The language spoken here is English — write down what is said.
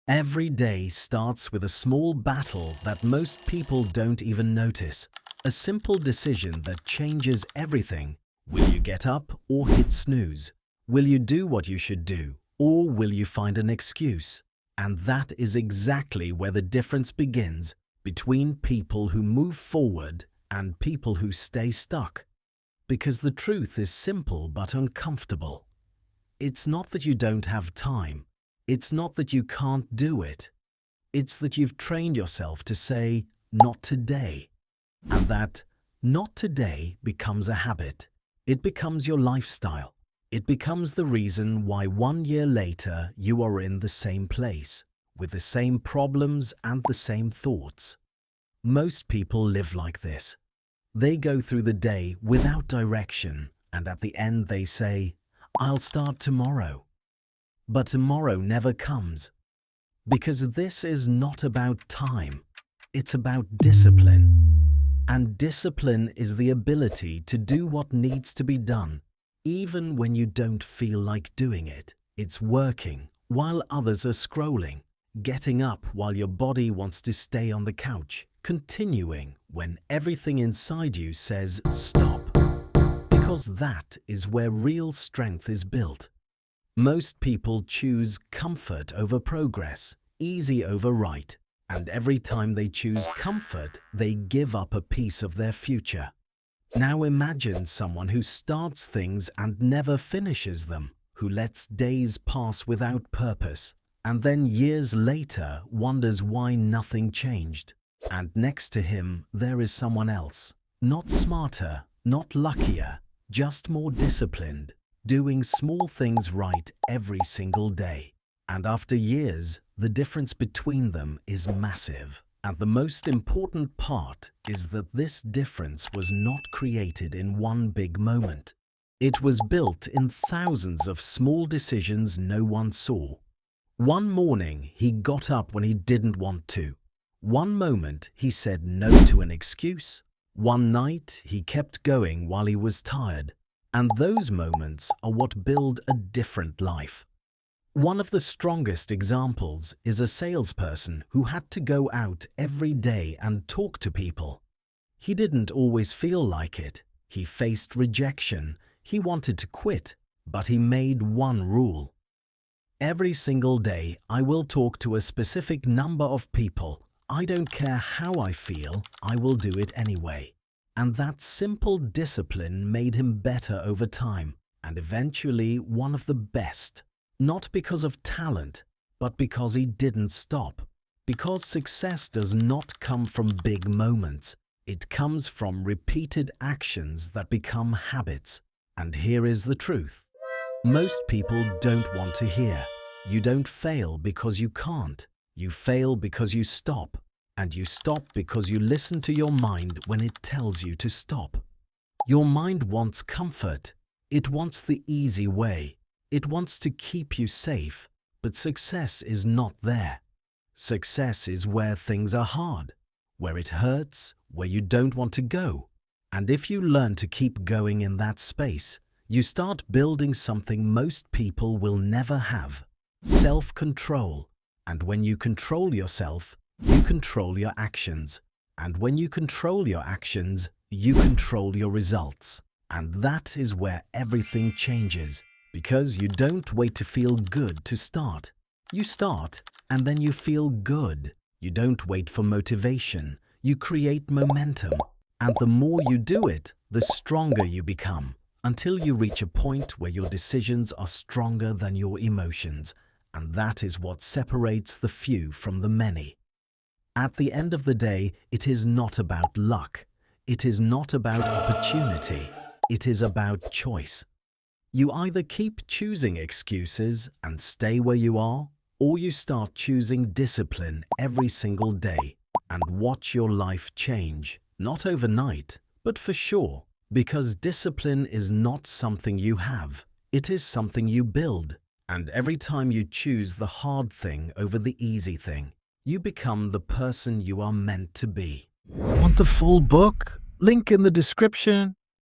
Every day starts with a small battle that most people don't even notice. A simple decision that changes everything. Will you get up or hit snooze? Will you do what you should do, or will you find an excuse? And that is exactly where the difference begins between people who move forward and people who stay stuck. Because the truth is simple but uncomfortable. It's not that you don't have time. It's not that you can't do it. It's that you've trained yourself to say, not today. And that not today becomes a habit. It becomes your lifestyle. It becomes the reason why 1 year later you are in the same place, with the same problems and the same thoughts. Most people live like this. They go through the day without direction, and at the end they say, I'll start tomorrow. But tomorrow never comes. Because this is not about time. It's about discipline. And discipline is the ability to do what needs to be done, even when you don't feel like doing it. It's working while others are scrolling, getting up while your body wants to stay on the couch, continuing when everything inside you says stop. Because that is where real strength is built. Most people choose comfort over progress, easy over right, and every time they choose comfort, they give up a piece of their future. Now imagine someone who starts things and never finishes them, who lets days pass without purpose, and then years later wonders why nothing changed. And next to him there is someone else, not smarter, not luckier, just more disciplined, doing small things right every single day. And after years, the difference between them is massive. And the most important part is that this difference was not created in one big moment. It was built in thousands of small decisions no one saw. One morning, he got up when he didn't want to. One moment, he said no to an excuse. One night, he kept going while he was tired. And those moments are what build a different life. One of the strongest examples is a salesperson who had to go out every day and talk to people. He didn't always feel like it. He faced rejection. He wanted to quit, but he made one rule. Every single day, I will talk to a specific number of people. I don't care how I feel, I will do it anyway. And that simple discipline made him better over time, and eventually one of the best. Not because of talent, but because he didn't stop. Because success does not come from big moments. It comes from repeated actions that become habits. And here is the truth. Most people don't want to hear. You don't fail because you can't. You fail because you stop. And you stop because you listen to your mind when it tells you to stop. Your mind wants comfort. It wants the easy way. It wants to keep you safe, but success is not there. Success is where things are hard, where it hurts, where you don't want to go. And if you learn to keep going in that space, you start building something most people will never have: self-control. And when you control yourself, you control your actions. And when you control your actions, you control your results. And that is where everything changes. Because you don't wait to feel good to start. You start and then you feel good. You don't wait for motivation. You create momentum. And the more you do it, the stronger you become, until you reach a point where your decisions are stronger than your emotions. And that is what separates the few from the many. At the end of the day, it is not about luck. It is not about opportunity. It is about choice. You either keep choosing excuses and stay where you are, or you start choosing discipline every single day and watch your life change, not overnight, but for sure. Because discipline is not something you have, it is something you build. And every time you choose the hard thing over the easy thing, you become the person you are meant to be. Want the full book? Link in the description.